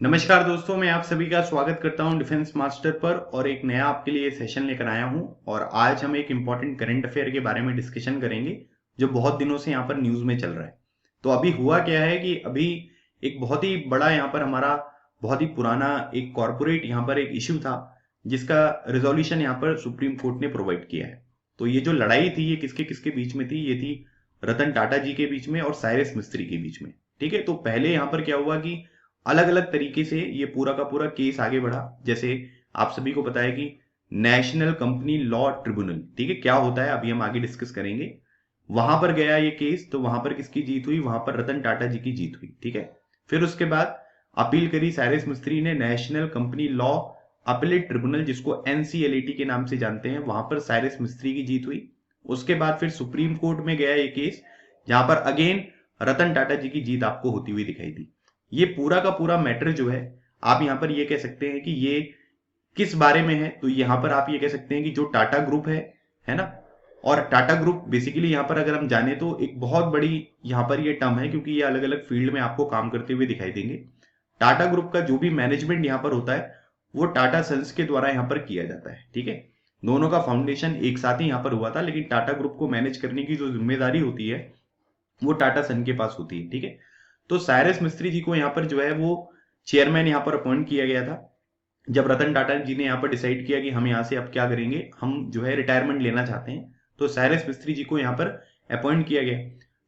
नमस्कार दोस्तों, मैं आप सभी का स्वागत करता हूं डिफेंस मास्टर पर और एक नया आपके लिए सेशन लेकर आया हूं। और आज हम एक इम्पॉर्टेंट करंट अफेयर के बारे में डिस्कशन करेंगे जो बहुत दिनों से यहाँ पर न्यूज़ में चल रहा है। तो अभी हुआ क्या है कि अभी एक बहुत ही बड़ा यहाँ पर हमारा बहुत ही पुराना एक कॉरपोरेट यहाँ पर एक इश्यू था जिसका रिजोल्यूशन यहाँ पर सुप्रीम कोर्ट ने प्रोवाइड किया है। तो ये जो लड़ाई थी ये किसके किसके बीच में थी? ये थी रतन टाटा जी के बीच में और साइरस मिस्त्री के बीच में। ठीक है, तो पहले यहाँ पर क्या हुआ कि अलग अलग तरीके से ये पूरा का पूरा केस आगे बढ़ा। जैसे आप सभी को पता है कि नेशनल कंपनी लॉ ट्रिब्यूनल, ठीक है, क्या होता है अभी हम आगे डिस्कस करेंगे। वहां पर गया ये केस, तो वहां पर किसकी जीत हुई? वहां पर रतन टाटा जी की जीत हुई। ठीक है, फिर उसके बाद अपील करी साइरस मिस्त्री ने national company law appellate tribunal, जिसको एनसीएलएटी के नाम से जानते हैं, वहां पर साइरस मिस्त्री की जीत हुई। उसके बाद फिर सुप्रीम कोर्ट में गया ये केस, जहां पर अगेन रतन टाटा जी की जीत आपको होती हुई दिखाई दी। ये पूरा का पूरा मैटर जो है, आप यहां पर ये कह सकते हैं कि ये किस बारे में है? तो यहां पर आप ये कह सकते हैं कि जो टाटा ग्रुप है ना। और टाटा ग्रुप बेसिकली यहां पर अगर हम जाने तो एक बहुत बड़ी यहां पर ये टर्म है, क्योंकि ये अलग अलग फील्ड में आपको काम करते हुए दिखाई देंगे। टाटा ग्रुप का जो भी मैनेजमेंट यहां पर होता है वो टाटा सन्स के द्वारा यहां पर किया जाता है। ठीक है, दोनों का फाउंडेशन एक साथ ही यहां पर हुआ था, लेकिन टाटा ग्रुप को मैनेज करने की जो जिम्मेदारी होती है वो टाटा सन के पास होती है। ठीक है, तो साइरस मिस्त्री जी को यहाँ पर जो है वो चेयरमैन यहाँ पर अपॉइंट किया गया था। जब रतन टाटा जी ने यहाँ पर डिसाइड किया कि हम यहाँ से अब क्या करेंगे, हम जो है रिटायरमेंट लेना चाहते हैं, तो साइरस मिस्त्री जी को यहाँ पर अपॉइंट किया गया।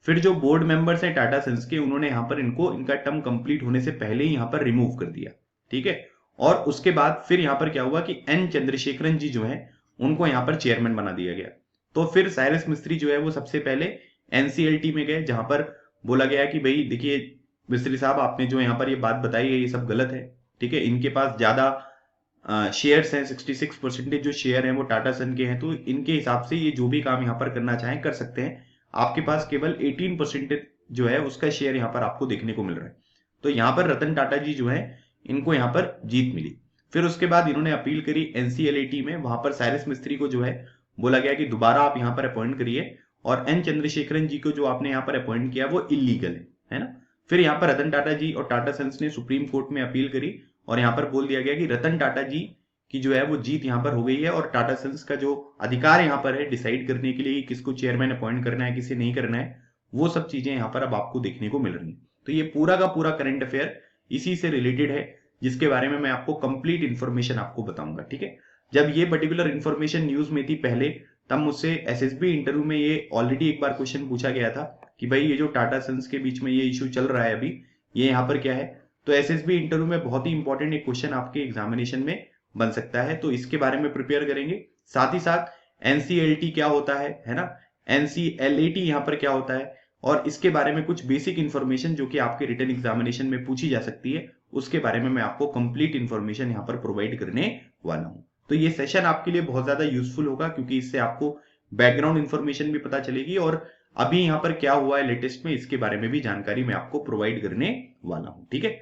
फिर जो बोर्ड मेंबर्स हैं टाटा सन्स के, उन्होंने यहाँ पर इनको इनका टर्म कंप्लीट होने से पहले ही यहाँ पर रिमूव कर दिया। ठीक है, और उसके बाद फिर यहाँ पर क्या हुआ कि एन चंद्रशेखरन जी जो है उनको यहाँ पर चेयरमैन बना दिया गया। तो फिर साइरस मिस्त्री जो है वो सबसे पहले एनसीएलटी में गए, जहां पर बोला गया कि भाई देखिए मिस्त्री साहब, आपने जो यहाँ पर ये बात बताई है ये सब गलत है। ठीक है, इनके पास ज्यादा शेयर्स हैं, 66% जो शेयर हैं वो टाटा सन के हैं, तो इनके हिसाब से ये जो भी काम यहाँ पर करना चाहें कर सकते हैं। आपके पास केवल 18% जो है उसका शेयर यहाँ पर आपको देखने को मिल रहा है। तो यहाँ पर रतन टाटा जी जो है इनको यहाँ पर जीत मिली। फिर उसके बाद इन्होंने अपील करी एनसीएलएटी में, वहां पर साइरस मिस्त्री को जो है बोला गया कि दोबारा आप यहाँ पर अपॉइंट करिए, और एन चंद्रशेखरन जी को जो आपने यहाँ पर अपॉइंट किया वो इलीगल है ना। फिर यहाँ पर रतन टाटा जी और टाटा सन्स ने सुप्रीम कोर्ट में अपील करी, और यहाँ पर बोल दिया गया कि रतन टाटा जी की जो है वो जीत यहाँ पर हो गई है, और टाटा सन्स का जो अधिकार यहाँ पर है डिसाइड करने के लिए कि किसको चेयरमैन अपॉइंट करना है किसे नहीं करना है, वो सब चीजें यहाँ पर अब आपको देखने को मिल रही है। तो ये पूरा का पूरा करंट अफेयर इसी से रिलेटेड है, जिसके बारे में मैं आपको कंप्लीट इन्फॉर्मेशन आपको बताऊंगा। ठीक है, जब ये पर्टिकुलर इन्फॉर्मेशन न्यूज में थी पहले, तब मुझसे एसएसबी इंटरव्यू में ये ऑलरेडी एक बार क्वेश्चन पूछा गया था कि भाई ये जो टाटा सन्स के बीच में ये इशू चल रहा है अभी, ये यहाँ पर क्या है। तो एसएसबी इंटरव्यू में बहुत ही इंपॉर्टेंट एक क्वेश्चन आपके एग्जामिनेशन में बन सकता है, तो इसके बारे में प्रिपेयर करेंगे। साथ ही साथ एनसीएलटी क्या होता है ना, एनसीएलएटी यहाँ पर क्या होता है, और इसके बारे में कुछ बेसिक इंफॉर्मेशन जो कि आपके रिटन एग्जामिनेशन में पूछी जा सकती है, उसके बारे में मैं आपको कंप्लीट इंफॉर्मेशन यहाँ पर प्रोवाइड करने वाला हूँ। तो ये सेशन आपके लिए बहुत ज्यादा यूजफुल होगा, क्योंकि इससे आपको बैकग्राउंड इंफॉर्मेशन भी पता चलेगी, और अभी यहाँ पर क्या हुआ है लेटेस्ट में इसके बारे में भी जानकारी मैं आपको प्रोवाइड करने वाला हूँ। ठीक है,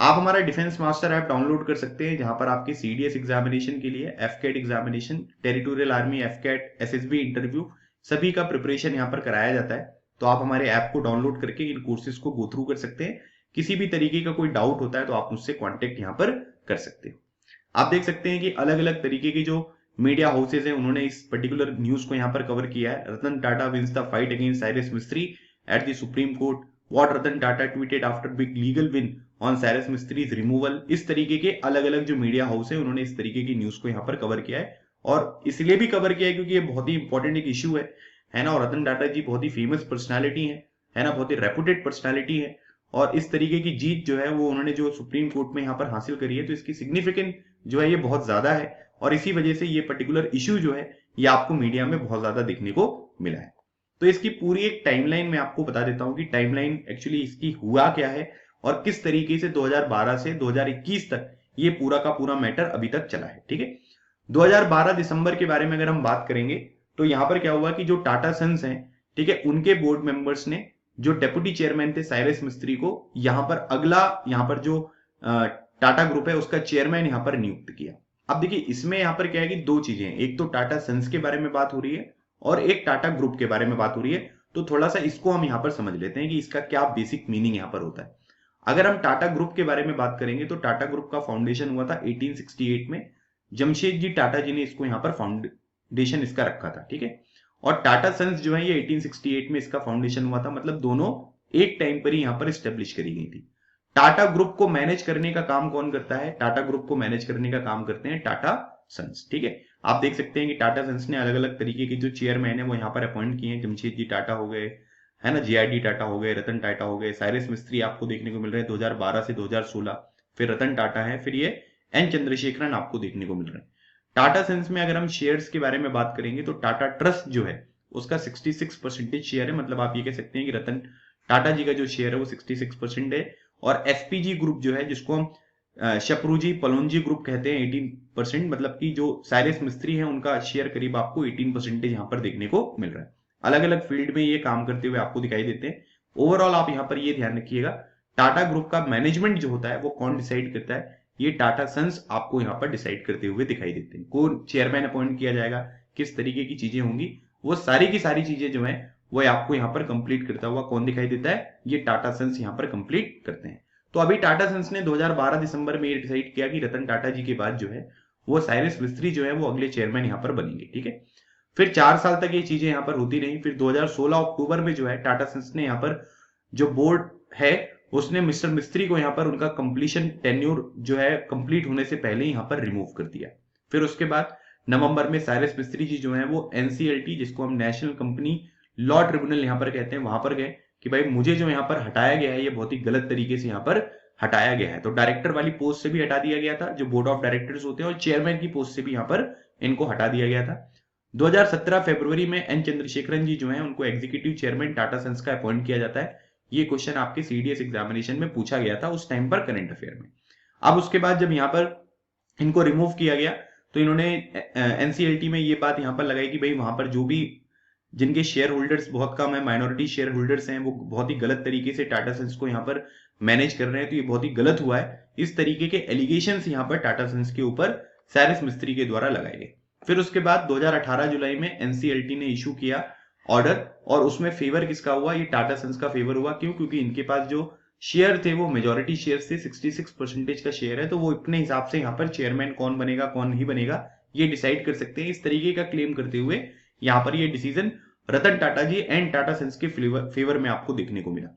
आप हमारा डिफेंस मास्टर ऐप डाउनलोड कर सकते हैं, जहां पर आपके सीडीएस एग्जामिनेशन के लिए, AFCAT examination, territorial army, AFCAT, SSB interview, सभी का प्रिपरेशन यहाँ पर कराया जाता है। तो आप हमारे ऐप को डाउनलोड करके इन कोर्सेज को गो थ्रू कर सकते हैं। किसी भी तरीके का कोई डाउट होता है तो आप मुझसे कॉन्टेक्ट यहाँ पर कर सकते हो। आप देख सकते हैं कि अलग अलग तरीके की जो मीडिया हाउसेज हैं उन्होंने इस पर्टिकुलर न्यूज को यहाँ पर कवर किया है। Ratan Tata wins the fight against Cyrus Mistry at the supreme court, what Ratan Tata tweeted after big legal win on Cyrus Mistry's removal. इस तरीके के अलग अलग जो मीडिया हाउस है उन्होंने इस तरीके की न्यूज को यहाँ पर कवर किया है, और इसलिए भी कवर किया है क्योंकि ये बहुत ही इंपॉर्टेंट एक इश्यू है ना। और रतन टाटा जी बहुत ही फेमस पर्सनैलिटी है ना, बहुत ही रेपुटेड पर्सनैलिटी है, और इस तरीके की जीत जो है वो उन्होंने जो सुप्रीम कोर्ट में यहाँ पर हासिल करी है, तो इसकी सिग्निफिकेंट जो है ये बहुत ज्यादा है, और इसी वजह से ये पर्टिकुलर इश्यू जो है ये आपको मीडिया में बहुत ज्यादा देखने को मिला है। तो इसकी पूरी एक टाइमलाइन मैं आपको बता देता हूं कि टाइमलाइन एक्चुअली इसकी हुआ क्या है, और किस तरीके से 2012 से 2021 तक ये पूरा का पूरा मैटर अभी तक चला है। ठीक है, 2012 दिसंबर के बारे में अगर हम बात करेंगे, तो यहां पर क्या हुआ कि जो टाटा सन्स हैं, ठीक है, उनके बोर्ड मेंबर्स ने जो डेप्यूटी चेयरमैन थे साइरस मिस्त्री को यहां पर अगला यहां पर जो टाटा ग्रुप है उसका चेयरमैन यहां पर नियुक्त किया। अब देखिए इसमें यहां पर क्या है कि दो चीजें हैं, एक तो टाटा सन्स के बारे में बात हो रही है और एक टाटा ग्रुप के बारे में बात हो रही है। तो थोड़ा सा इसको हम यहां पर समझ लेते हैं कि इसका क्या बेसिक मीनिंग यहां पर होता है। अगर हम टाटा ग्रुप के बारे में बात करेंगे तो टाटा ग्रुप का फाउंडेशन हुआ था 1868 में। जमशेदजी टाटा जी ने इसको यहाँ पर फाउंडेशन इसका रखा था, ठीक है। और टाटा सन्स जो है ये 1868 में इसका फाउंडेशन हुआ था, मतलब दोनों एक टाइम पर ही यहाँ पर स्टेब्लिश करी गई थी। टाटा ग्रुप को मैनेज करने का काम कौन करता है? टाटा ग्रुप को मैनेज करने का काम करते हैं टाटा सन्स, ठीक है। आप देख सकते हैं कि टाटा सन्स ने अलग अलग तरीके के जो चेयरमैन है वो यहाँ पर अपॉइंट किए हैं। जमशेदजी टाटा हो गए, है ना, जीआरडी टाटा हो गए, रतन टाटा हो गए, साइरस मिस्त्री आपको देखने को मिल रहे हैं 2012 से 2016, फिर रतन टाटा है, फिर ये एन चंद्रशेखरन आपको देखने को मिल रहे हैं। टाटा सन्स में अगर हम शेयर्स के बारे में बात करेंगे तो टाटा ट्रस्ट जो है उसका 66% शेयर है, मतलब आप ये कह सकते हैं कि रतन टाटा जी का जो शेयर है वो 66% है। और एसपीजी ग्रुप जो है, जिसको हम शपरूजी पलोनजी ग्रुप कहते हैं, 18%, मतलब कि जो साइरस मिस्त्री है उनका शेयर करीब आपको 18% यहाँ पर देखने को मिल रहा है। अलग अलग फील्ड में ये काम करते हुए आपको दिखाई देते हैं। ओवरऑल आप यहाँ पर ये ध्यान रखिएगा, टाटा ग्रुप का मैनेजमेंट जो होता है वो कौन डिसाइड करता है? ये टाटा सन्स आपको यहाँ पर डिसाइड करते हुए दिखाई देते हैं। कौन चेयरमैन अपॉइंट किया जाएगा, किस तरीके की चीजें होंगी, वो सारी की सारी चीजें जो है वो आपको यहाँ पर कंप्लीट करता हुआ कौन दिखाई देता है? ये टाटा सन्स यहाँ पर कंप्लीट करते हैं। तो अभी टाटा सन्स ने 2012 दिसंबर में ये डिसाइड किया कि रतन टाटा जी के बाद जो है वो साइरस मिस्त्री जो है वो अगले चेयरमैन यहाँ पर बनेंगे, ठीक है। फिर 4 साल तक ये चीजें यहाँ पर होती रही। फिर 2016 अक्टूबर में जो है टाटा सन्स ने यहाँ पर जो बोर्ड है उसने मिस्टर मिस्त्री को यहाँ पर उनका कंप्लीशन टेन्योर जो है कंप्लीट होने से पहले यहाँ पर रिमूव कर दिया। फिर उसके बाद नवंबर में साइरस मिस्त्री जी जो है वो एनसीएलटी, जिसको हम नेशनल कंपनी लॉ ट्रिब्यूनल यहाँ पर कहते हैं, वहां पर गए कि भाई मुझे जो यहाँ पर हटाया गया है ये बहुत ही गलत तरीके से यहाँ पर हटाया गया है। तो डायरेक्टर वाली पोस्ट से भी हटा दिया गया था, जो बोर्ड ऑफ डायरेक्टर्स होते हैं, और चेयरमैन की पोस्ट से भी यहाँ पर इनको हटा दिया गया था। 2017 फरवरी में एन चंद्रशेखरन जी जो है उनको एग्जीक्यूटिव चेयरमैन टाटा सन्स का अपॉइंट किया जाता है। ये क्वेश्चन आपके सीडीएस एग्जामिनेशन में पूछा गया था उस टाइम पर करंट अफेयर में। अब उसके बाद जब यहाँ पर इनको रिमूव किया गया तो इन्होंने एनसीएलटी में ये बात यहाँ पर लगाई कि भाई वहां पर जो भी जिनके शेयर होल्डर्स बहुत कम है, माइनॉरिटी शेयर होल्डर्स हैं, वो बहुत ही गलत तरीके से टाटा सन्स को यहाँ पर मैनेज कर रहे हैं, तो ये बहुत ही गलत हुआ है। इस तरीके के एलिगेशंस यहाँ पर टाटा सन्स के ऊपर साइरस मिस्त्री के द्वारा लगाए गए। फिर उसके बाद 2018 जुलाई में एनसीएलटी ने इशू किया ऑर्डर, और उसमें फेवर किसका हुआ? ये टाटा सन्स का फेवर हुआ। क्यों? क्योंकि इनके पास जो शेयर थे वो मेजोरिटी शेयर थे, 66% का शेयर है, तो वो अपने हिसाब से यहाँ पर चेयरमैन कौन बनेगा कौन नहीं बनेगा ये डिसाइड कर सकते हैं। इस तरीके का क्लेम करते हुए यहाँ पर ये decision Ratan Tata ji and Tata Sons के फेवर में आपको देखने को मिला।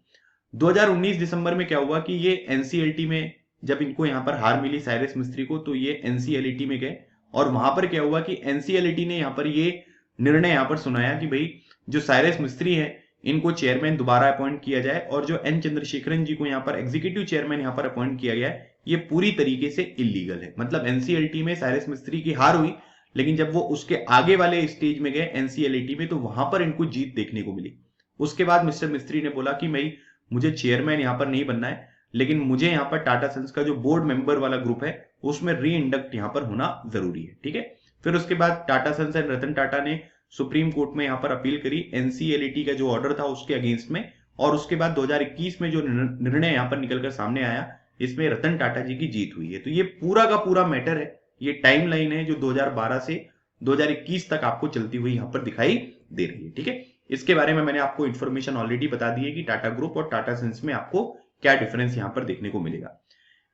2019 दिसंबर में क्या हुआ कि ये एनसीएलटी में जब इनको यहाँ पर हार मिली साइरस मिस्त्री को, तो ये एनसीएलटी में गए, और वहां पर क्या हुआ कि एनसीएलटी ने यहाँ पर ये निर्णय यहाँ पर सुनाया कि भाई जो साइरस मिस्त्री है इनको चेयरमैन दोबारा अपॉइंट किया जाए, और जो एन चंद्रशेखरन जी को यहाँ पर एग्जीक्यूटिव चेयरमैन यहाँ पर अपॉइंट किया गया है ये पूरी तरीके से इलीगल है। मतलब एनसीएलटी में साइरस मिस्त्री की हार हुई, लेकिन जब वो उसके आगे वाले स्टेज में गए एनसीएलटी में, तो वहां पर इनको जीत देखने को मिली। उसके बाद मिस्टर मिस्त्री ने बोला कि भाई मुझे चेयरमैन यहाँ पर नहीं बनना है, लेकिन मुझे यहाँ पर टाटा सन्स का जो बोर्ड मेंबर वाला ग्रुप है उसमें री इंडक्ट यहाँ पर होना जरूरी है, ठीक है। फिर उसके बाद टाटा सन्स एंड रतन टाटा ने सुप्रीम कोर्ट में यहाँ पर अपील करी एनसीएलटी का जो ऑर्डर था उसके अगेंस्ट में, और उसके बाद 2021 में जो निर्णय यहाँ पर निकलकर सामने आया इसमें रतन टाटा जी की जीत हुई है। तो ये पूरा का पूरा मैटर है, ये टाइमलाइन है जो 2012 से 2021 तक आपको चलती हुई यहाँ पर दिखाई दे रही है, ठीक है। इसके बारे में मैंने आपको इन्फॉर्मेशन ऑलरेडी बता दी है कि टाटा ग्रुप और टाटा सन्स में आपको क्या डिफरेंस यहाँ पर देखने को मिलेगा।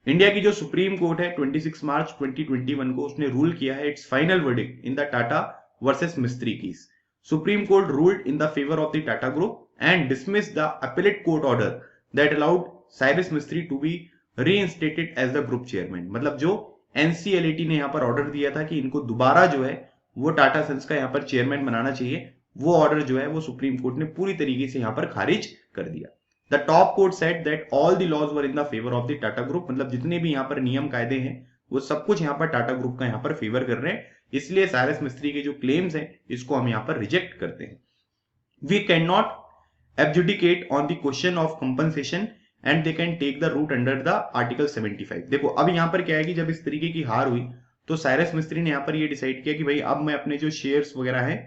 इंडिया की जो सुप्रीम कोर्ट है 26 मार्च 2021 को उसने रूल किया है it's final verdict in the Tata versus Mistry case. Supreme court ruled in the favour of the Tata group and dismissed the appellate court order that allowed Cyrus Mistry to be reinstated as the group chairman. मतलब जो NCLT ने यहाँ पर order दिया था कि इनको दोबारा जो है वो टाटा सन्स का यहाँ पर चेयरमैन बनाना चाहिए, वो ऑर्डर जो है वो सुप्रीम कोर्ट ने पूरी तरीके से यहाँ पर खारिज कर दिया। The top court said that all the laws were in the favour of the Tata group. मतलब जितने भी यहाँ पर नियम कायदे हैं वो सब कुछ यहाँ पर टाटा ग्रुप का यहाँ पर फेवर कर रहे हैं, इसलिए साइरस मिस्त्री के जो क्लेम्स हैं इसको हम यहाँ पर रिजेक्ट करते हैं। We can not adjudicate on the question of compensation and they can take the route under the article 75। देखो अब यहाँ पर क्या है कि जब इस तरीके की हार हुई तो साइरस मिस्त्री ने यहाँ पर ये डिसाइड किया कि भाई अब मैं अपने जो शेयर्स वगैरह हैं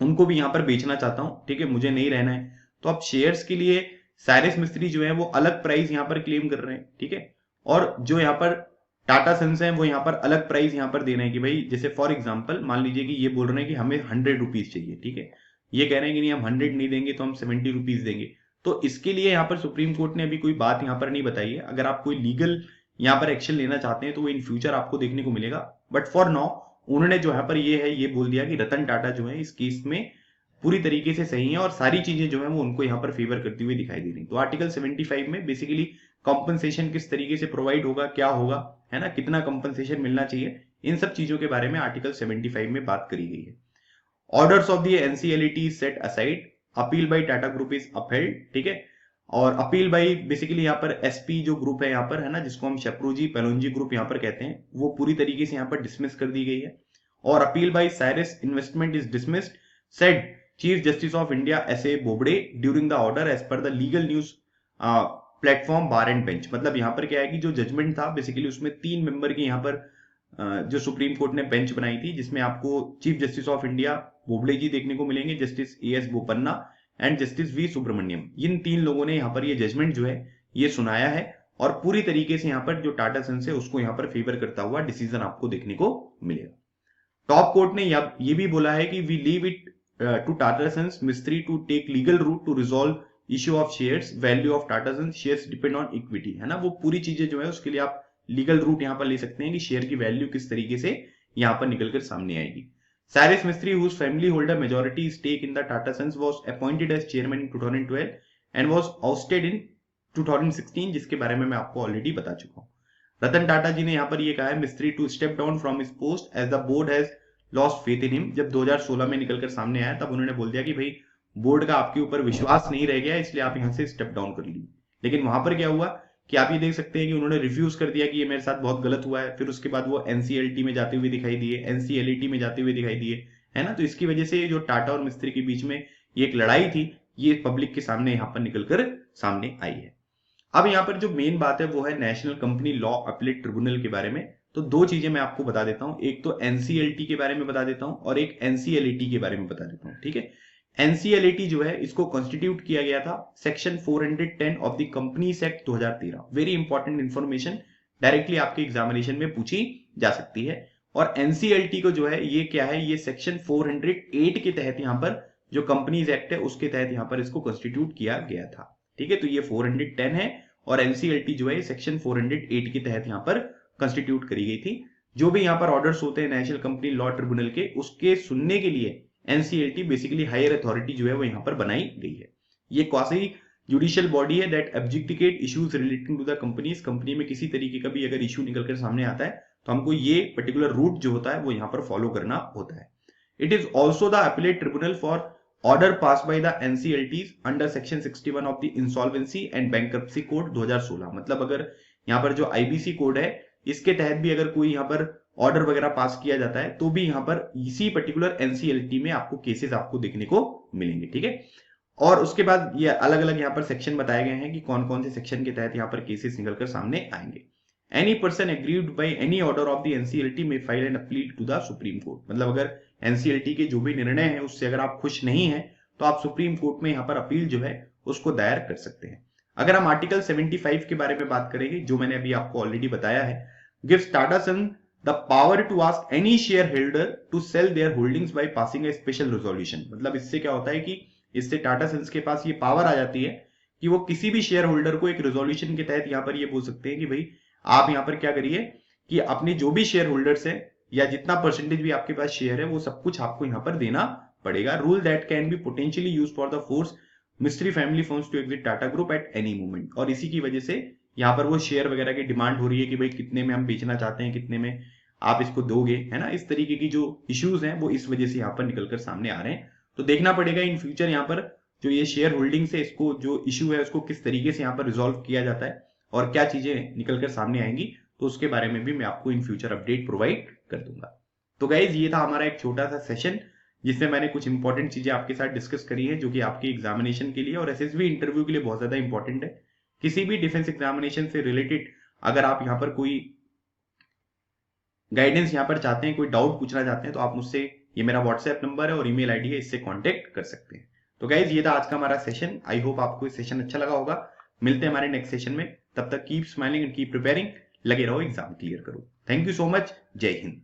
उनको भी यहाँ पर बेचना चाहता हूँ, ठीक है, मुझे नहीं रहना है। तो अब शेयर्स के लिए साइरस मिस्त्री जो है वो अलग प्राइस यहाँ पर क्लेम कर रहे हैं, ठीक है, और जो यहाँ पर टाटा सन्स है वो यहाँ पर अलग प्राइस यहाँ पर दे रहे हैं कि भाई जैसे फॉर एग्जांपल मान लीजिए कि ये बोल रहे हैं कि हमें 100 रुपीज चाहिए, ठीक है, ये कह रहे हैं कि नहीं हम 100 नहीं देंगे तो हम 70 रुपीज देंगे। तो इसके लिए यहाँ पर सुप्रीम कोर्ट ने अभी कोई बात यहाँ पर नहीं बताई है। अगर आप कोई लीगल यहाँ पर एक्शन लेना चाहते हैं तो वो इन फ्यूचर आपको देखने को मिलेगा, बट फॉर नाउ उन्होंने जो यहाँ पर ये बोल दिया कि रतन टाटा जो है इस केस में पूरी तरीके से सही है और सारी चीजें जो है वो उनको यहाँ पर फेवर करती हुई दिखाई दे रही। तो आर्टिकल 75 में बेसिकली कॉम्पनसेशन किस तरीके से प्रोवाइड होगा, क्या होगा, है ना, कितना कॉम्पनसेशन मिलना चाहिए, इन सब चीजों के बारे में आर्टिकल 75 में बात करी गई है। Orders of the NCLT set aside, appeal bye Tata group is upheld, ठीक है। और अपील बाय बेसिकली यहाँ पर एसपी जो ग्रुप है यहाँ पर, है ना, जिसको हम शेप्रोजी पेलोंजी ग्रुप यहाँ पर कहते हैं, वो पूरी तरीके से यहाँ पर डिसमिस कर दी गई है। और appeal by Cyrus investment is dismissed, said chief justice of India S A Bobde during the order as per the legal news platform bar and bench. मतलब यहाँ पर क्या है कि जो जजमेंट था बेसिकली उसमें 3 मेंबर की यहाँ पर जो सुप्रीम कोर्ट ने बेंच बनाई थी, जिसमें आपको chief justice of India Bobde ji देखने को मिलेंगे, justice AS Bopanna and justice V Subramanian. इन 3 लोगों ने यहाँ पर ये जजमेंट जो है ये सुनाया है और पूरी तरीके से यहाँ पर जो टाटा सन्स है उसको यहाँ पर फेवर करता हुआ डिसीजन आपको देखने को मिलेगा। टॉप कोर्ट ने ये भी बोला है कि we leave it to Tata Sons Mistry to take legal route to resolve issue of shares, value of Tata Sons shares depend on equity, है ना। वो पूरी चीजें जो है उसके लिए आप लीगल रूट यहां पर ले सकते हैं कि शेयर की वैल्यू किस तरीके से यहां पर निकलकर सामने आएगी। Cyrus Mistry whose family holder majority stake in the Tata Sons was appointed as chairman in 2012 and was ousted in 2016, जिसके बारे में मैं आपको ऑलरेडी बता चुका हूं। रतन टाटा जी ने यहां पर ये कहा है Mistry to step down from his post as the board has lost faith in him. जब 2016 में निकलकर सामने आया तब उन्होंने बोल दिया कि भाई बोर्ड का आपके ऊपर विश्वास नहीं रह गया, इसलिए आप यहां से स्टेप डाउन कर लीजिए। लेकिन वहां पर क्या हुआ कि आप ये देख सकते हैं कि उन्होंने रिफ्यूज कर दिया कि ये मेरे साथ बहुत गलत हुआ है। फिर उसके बाद वो एनसीएलटी में जाते हुए दिखाई दिए, एनसीएलटी में जाते हुए दिखाई दिए, है ना। तो इसकी वजह से जो टाटा और मिस्त्री के बीच में ये एक लड़ाई थी ये पब्लिक के सामने यहाँ पर निकलकर सामने आई है। अब यहाँ पर जो मेन बात है वो है national company law appellate tribunal के बारे में। तो 2 चीजें मैं आपको बता देता हूं, एक तो एनसीएलटी के बारे में बता देता हूं और एक एनसीएलटी के बारे में बता देता हूं, ठीक है। एनसीएलटी जो है इसको कॉन्स्टिट्यूट किया गया था section 410 of the companies act 2013। Very important information, directly आपके एग्जामिनेशन में पूछी जा सकती है। और एनसीएलटी को जो है ये क्या है, ये सेक्शन 408 के तहत यहाँ पर जो कंपनीज एक्ट है उसके तहत यहाँ पर इसको कॉन्स्टिट्यूट किया गया था, ठीक है। तो ये 410 है और एनसीएलटी जो है सेक्शन 408 के तहत यहाँ पर कंस्टिट्यूट करी गई थी। जो भी यहाँ पर ऑर्डर्स होते हैं नेशनल कंपनी लॉ ट्रिब्यूनल के, उसके सुनने के लिए एनसीएलटी बेसिकली हायर अथॉरिटी जो है वो यहाँ पर बनाई गई है। ये क्वासी जुडिशियल बॉडी है that adjudicate issues relating to the companies. Company में किसी तरीके का भी अगर इश्यू निकलकर सामने आता है तो हमको ये पर्टिकुलर रूट जो होता है वो यहाँ पर फॉलो करना होता है। It is also the appellate tribunal for order pass by the NCLTs under section 61 of the insolvency and bankruptcy code 2016। मतलब अगर यहाँ पर जो आईबीसी कोड है इसके तहत भी अगर कोई यहाँ पर ऑर्डर वगैरह पास किया जाता है तो भी यहाँ पर इसी पर्टिकुलर एनसीएलटी में आपको केसेस आपको देखने को मिलेंगे, ठीक है। और उसके बाद ये अलग अलग यहाँ पर सेक्शन बताए गए हैं कि कौन कौन से सेक्शन के तहत यहाँ पर केसेस निकलकर सामने आएंगे। Any person aggrieved by any order of the NCLT may file an appeal to the supreme Court. मतलब अगर एनसीएलटी के जो भी निर्णय है उससे अगर आप खुश नहीं है तो आप सुप्रीम कोर्ट में यहाँ पर अपील जो है उसको दायर कर सकते हैं। अगर हम आर्टिकल 75 के बारे में बात करेंगे जो मैंने अभी आपको ऑलरेडी बताया है, gives Tata son the power to ask any shareholder to sell their holdings by passing a special resolution। मतलब इससे क्या होता है कि इससे टाटा सन्स के पास ये पावर आ जाती है कि वो किसी भी शेयर होल्डर को एक रेजोल्यूशन के तहत यहाँ पर ये बोल सकते हैं कि भाई आप यहाँ पर क्या करिए कि अपने जो भी शेयर होल्डर्स है या जितना परसेंटेज भी आपके पास शेयर है वो सब कुछ आपको यहाँ पर देना पड़ेगा। Rule that can be potentially use for the force Mistry family firms to exit Tata group at any moment. और इसी की वजह से यहाँ पर वो शेयर वगैरह की डिमांड हो रही है कि भाई कितने में हम बेचना चाहते हैं, कितने में आप इसको दोगे, है ना। इस तरीके की जो इश्यूज हैं वो इस वजह से यहाँ पर निकलकर सामने आ रहे हैं। तो देखना पड़ेगा इन फ्यूचर यहाँ पर जो ये शेयर होल्डिंग से इसको जो इश्यू है उसको किस तरीके से यहाँ पर रिजॉल्व किया जाता है और क्या चीजें निकलकर सामने आएंगी, तो उसके बारे में भी मैं आपको इन फ्यूचर अपडेट प्रोवाइड कर दूंगा। तो गाइज ये था हमारा एक छोटा सा सेशन जिसमें मैंने कुछ इंपॉर्टेंट चीजें आपके साथ डिस्कस करी है जो कि आपके एग्जामिनेशन के लिए और एसएसबी इंटरव्यू के लिए बहुत ज्यादा इंपॉर्टेंट है। किसी भी डिफेंस एग्जामिनेशन से रिलेटेड अगर आप यहाँ पर कोई गाइडेंस यहाँ पर चाहते हैं, कोई डाउट पूछना चाहते हैं तो आप मुझसे, ये मेरा व्हाट्सएप नंबर है और ईमेल आईडी है, इससे कांटेक्ट कर सकते हैं। तो गाइज ये था आज का हमारा सेशन। आई होप आपको ये सेशन अच्छा लगा होगा। मिलते हैं हमारे नेक्स्ट सेशन में, तब तक keep smiling and keep preparing. लगे रहो, एग्जाम क्लियर करो। Thank you so much. जय हिंद।